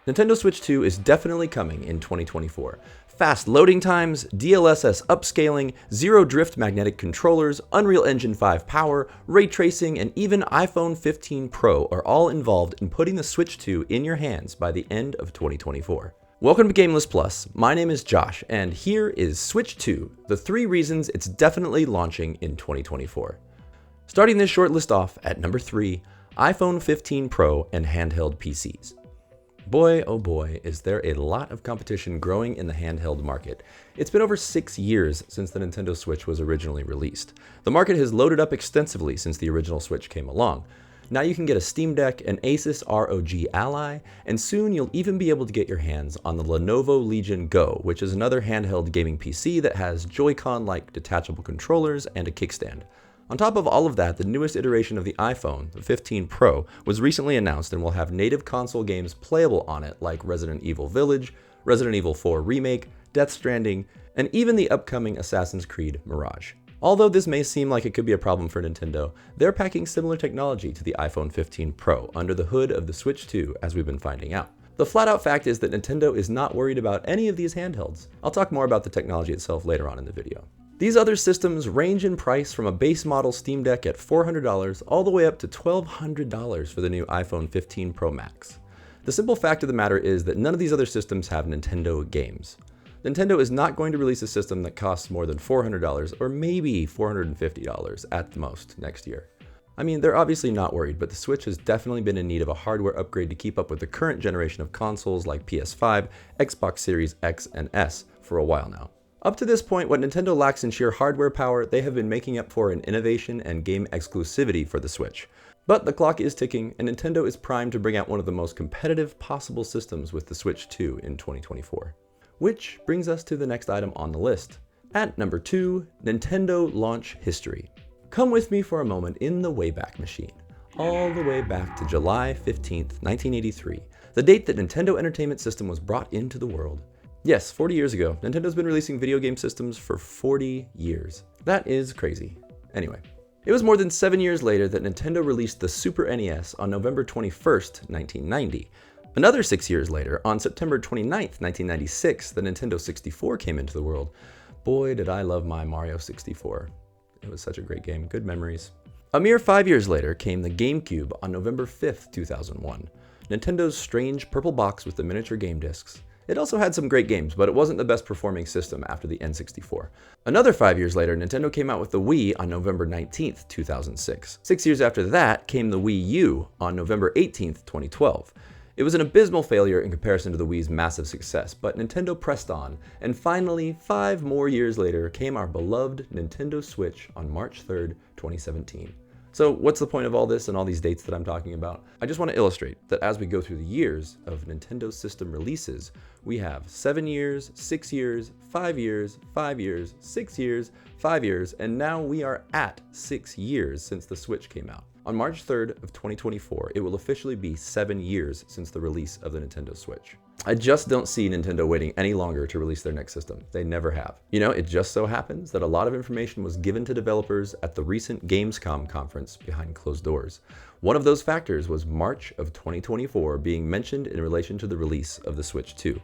Nintendo Switch 2 is definitely coming in 2024. Fast loading times, DLSS upscaling, zero drift magnetic controllers, Unreal Engine 5 power, ray tracing, and even iPhone 15 Pro are all involved in putting the Switch 2 in your hands by the end of 2024. Welcome to Gameless Plus, my name is Josh, and here is Switch 2, the 3 reasons it's definitely launching in 2024. Starting this short list off at number 3, iPhone 15 Pro and handheld PCs. Boy, oh boy, is there a lot of competition growing in the handheld market. It's been over 6 years since the Nintendo Switch was originally released. The market has loaded up extensively since the original Switch came along. Now you can get a Steam Deck, an Asus ROG Ally, and soon you'll even be able to get your hands on the Lenovo Legion Go, which is another handheld gaming PC that has Joy-Con-like detachable controllers and a kickstand. On top of all of that, the newest iteration of the iPhone, the 15 Pro, was recently announced and will have native console games playable on it like Resident Evil Village, Resident Evil 4 Remake, Death Stranding, and even the upcoming Assassin's Creed Mirage. Although this may seem like it could be a problem for Nintendo, they're packing similar technology to the iPhone 15 Pro under the hood of the Switch 2, as we've been finding out. The flat-out fact is that Nintendo is not worried about any of these handhelds. I'll talk more about the technology itself later on in the video. These other systems range in price from a base model Steam Deck at $400 all the way up to $1,200 for the new iPhone 15 Pro Max. The simple fact of the matter is that none of these other systems have Nintendo games. Nintendo is not going to release a system that costs more than $400 or maybe $450 at the most next year. I mean, they're obviously not worried, but the Switch has definitely been in need of a hardware upgrade to keep up with the current generation of consoles like PS5, Xbox Series X and S for a while now. Up to this point, what Nintendo lacks in sheer hardware power, they have been making up for in innovation and game exclusivity for the Switch. But the clock is ticking, and Nintendo is primed to bring out one of the most competitive possible systems with the Switch 2 in 2024. Which brings us to the next item on the list. At number 2, Nintendo launch history. Come with me for a moment in the Wayback Machine. All the way back to July 15th, 1983, the date that Nintendo Entertainment System was brought into the world. Yes, 40 years ago, Nintendo's been releasing video game systems for 40 years. That is crazy. Anyway, it was more than 7 years later that Nintendo released the Super NES on November 21st, 1990. Another 6 years later, on September 29th, 1996, the Nintendo 64 came into the world. Boy, did I love my Mario 64. It was such a great game, good memories. A mere 5 years later came the GameCube on November 5th, 2001. Nintendo's strange purple box with the miniature game discs. It also had some great games, but it wasn't the best performing system after the N64. Another 5 years later, Nintendo came out with the Wii on November 19th, 2006. 6 years after that came the Wii U on November 18th, 2012. It was an abysmal failure in comparison to the Wii's massive success, but Nintendo pressed on, and finally, 5 more years later, came our beloved Nintendo Switch on March 3rd, 2017. So what's the point of all this and all these dates that I'm talking about? I just want to illustrate that as we go through the years of Nintendo system releases, we have 7 years, 6 years, 5 years, 5 years, 6 years, 5 years, and now we are at 6 years since the Switch came out. On March 3rd of 2024, it will officially be 7 years since the release of the Nintendo Switch. I just don't see Nintendo waiting any longer to release their next system. They never have. You know, it just so happens that a lot of information was given to developers at the recent Gamescom conference behind closed doors. One of those factors was March of 2024 being mentioned in relation to the release of the Switch 2.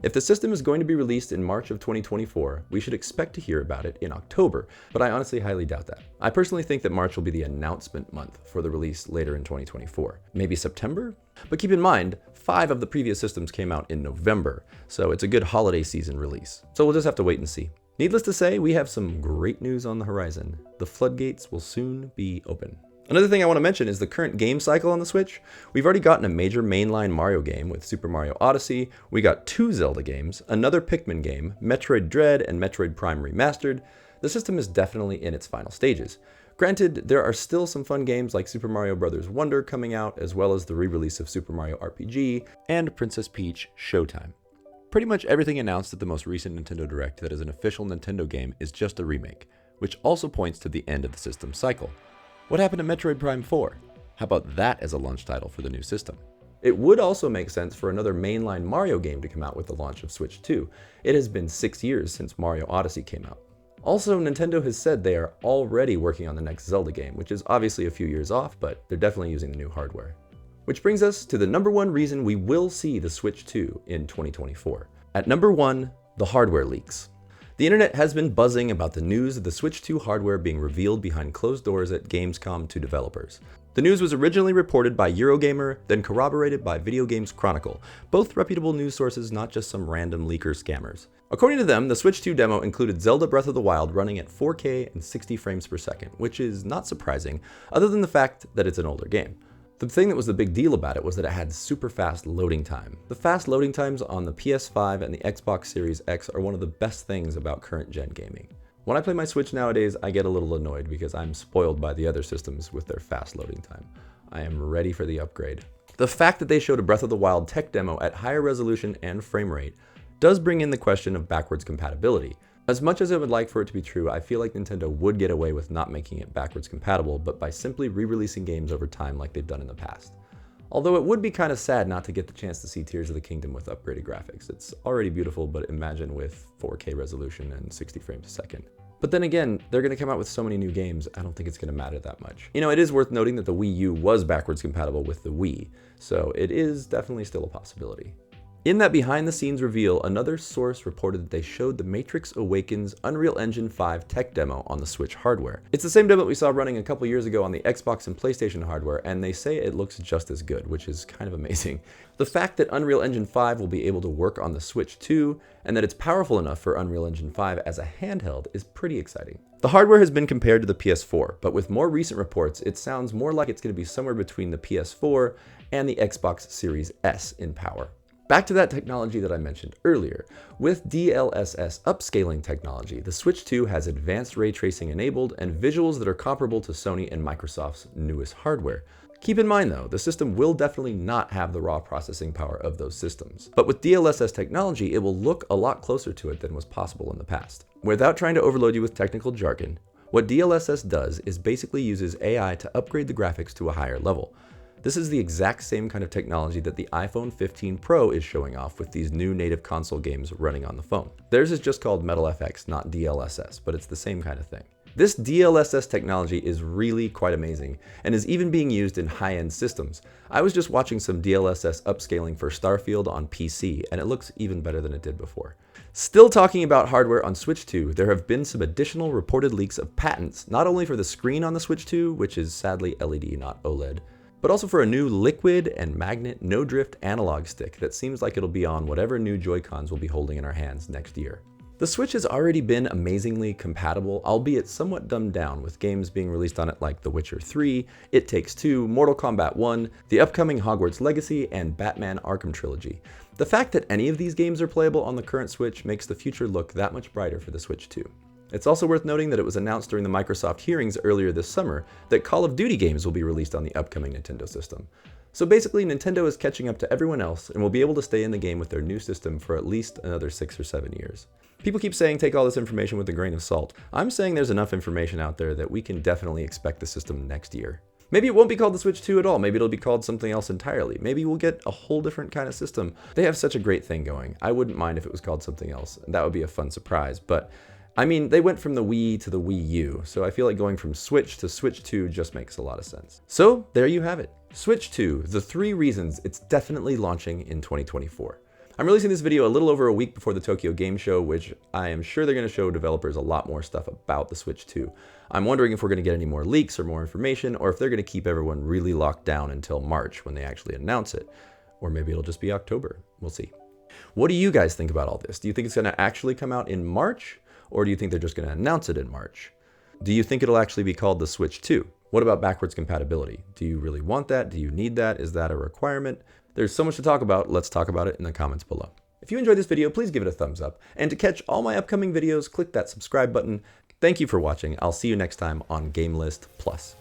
If the system is going to be released in March of 2024, we should expect to hear about it in October, but I honestly highly doubt that. I personally think that March will be the announcement month for the release later in 2024. Maybe September? But keep in mind, 5 of the previous systems came out in November, so it's a good holiday season release. So we'll just have to wait and see. Needless to say, we have some great news on the horizon. The floodgates will soon be open. Another thing I want to mention is the current game cycle on the Switch. We've already gotten a major mainline Mario game with Super Mario Odyssey, we got 2 Zelda games, another Pikmin game, Metroid Dread and Metroid Prime Remastered. The system is definitely in its final stages. Granted, there are still some fun games like Super Mario Bros. Wonder coming out, as well as the re-release of Super Mario RPG and Princess Peach Showtime. Pretty much everything announced at the most recent Nintendo Direct that is an official Nintendo game is just a remake, which also points to the end of the system's cycle. What happened to Metroid Prime 4? How about that as a launch title for the new system? It would also make sense for another mainline Mario game to come out with the launch of Switch 2. It has been 6 years since Mario Odyssey came out. Also, Nintendo has said they are already working on the next Zelda game, which is obviously a few years off, but they're definitely using the new hardware. Which brings us to the number one reason we will see the Switch 2 in 2024. At number 1, the hardware leaks. The internet has been buzzing about the news of the Switch 2 hardware being revealed behind closed doors at Gamescom to developers. The news was originally reported by Eurogamer, then corroborated by Video Games Chronicle, both reputable news sources, not just some random leaker scammers. According to them, the Switch 2 demo included Zelda Breath of the Wild running at 4K and 60 frames per second, which is not surprising, other than the fact that it's an older game. The thing that was the big deal about it was that it had super fast loading time. The fast loading times on the PS5 and the Xbox Series X are one of the best things about current gen gaming. When I play my Switch nowadays, I get a little annoyed because I'm spoiled by the other systems with their fast loading time. I am ready for the upgrade. The fact that they showed a Breath of the Wild tech demo at higher resolution and frame rate does bring in the question of backwards compatibility. As much as I would like for it to be true, I feel like Nintendo would get away with not making it backwards compatible, but by simply re-releasing games over time like they've done in the past. Although it would be kind of sad not to get the chance to see Tears of the Kingdom with upgraded graphics. It's already beautiful, but imagine with 4K resolution and 60 frames a second. But then again, they're going to come out with so many new games, I don't think it's going to matter that much. You know, it is worth noting that the Wii U was backwards compatible with the Wii, so it is definitely still a possibility. In that behind-the-scenes reveal, another source reported that they showed the Matrix Awakens Unreal Engine 5 tech demo on the Switch hardware. It's the same demo that we saw running a couple years ago on the Xbox and PlayStation hardware, and they say it looks just as good, which is kind of amazing. The fact that Unreal Engine 5 will be able to work on the Switch 2, and that it's powerful enough for Unreal Engine 5 as a handheld is pretty exciting. The hardware has been compared to the PS4, but with more recent reports, it sounds more like it's going to be somewhere between the PS4 and the Xbox Series S in power. Back to that technology that I mentioned earlier. With DLSS upscaling technology, the Switch 2 has advanced ray tracing enabled and visuals that are comparable to Sony and Microsoft's newest hardware. Keep in mind though, the system will definitely not have the raw processing power of those systems. But with DLSS technology, it will look a lot closer to it than was possible in the past. Without trying to overload you with technical jargon, what DLSS does is basically uses AI to upgrade the graphics to a higher level. This is the exact same kind of technology that the iPhone 15 Pro is showing off with these new native console games running on the phone. Theirs is just called MetalFX, not DLSS, but it's the same kind of thing. This DLSS technology is really quite amazing and is even being used in high-end systems. I was just watching some DLSS upscaling for Starfield on PC, and it looks even better than it did before. Still talking about hardware on Switch 2, there have been some additional reported leaks of patents, not only for the screen on the Switch 2, which is sadly LED, not OLED, but also for a new liquid and magnet no-drift analog stick that seems like it'll be on whatever new Joy-Cons we'll be holding in our hands next year. The Switch has already been amazingly compatible, albeit somewhat dumbed down, with games being released on it like The Witcher 3, It Takes Two, Mortal Kombat 1, the upcoming Hogwarts Legacy, and Batman Arkham Trilogy. The fact that any of these games are playable on the current Switch makes the future look that much brighter for the Switch 2. It's also worth noting that it was announced during the Microsoft hearings earlier this summer that Call of Duty games will be released on the upcoming Nintendo system. So basically, Nintendo is catching up to everyone else and will be able to stay in the game with their new system for at least another 6 or 7 years. People keep saying take all this information with a grain of salt. I'm saying there's enough information out there that we can definitely expect the system next year. Maybe it won't be called the Switch 2 at all. Maybe it'll be called something else entirely. Maybe we'll get a whole different kind of system. They have such a great thing going. I wouldn't mind if it was called something else. That would be a fun surprise, but I mean, they went from the Wii to the Wii U, so I feel like going from Switch to Switch 2 just makes a lot of sense. So there you have it. Switch 2, the 3 reasons it's definitely launching in 2024. I'm releasing this video a little over a week before the Tokyo Game Show, which I am sure they're going to show developers a lot more stuff about the Switch 2. I'm wondering if we're going to get any more leaks or more information, or if they're going to keep everyone really locked down until March when they actually announce it. Or maybe it'll just be October. We'll see. What do you guys think about all this? Do you think it's going to actually come out in March? Or do you think they're just going to announce it in March? Do you think it'll actually be called the Switch 2? What about backwards compatibility? Do you really want that? Do you need that? Is that a requirement? There's so much to talk about. Let's talk about it in the comments below. If you enjoyed this video, please give it a thumbs up. And to catch all my upcoming videos, click that subscribe button. Thank you for watching. I'll see you next time on Game List Plus.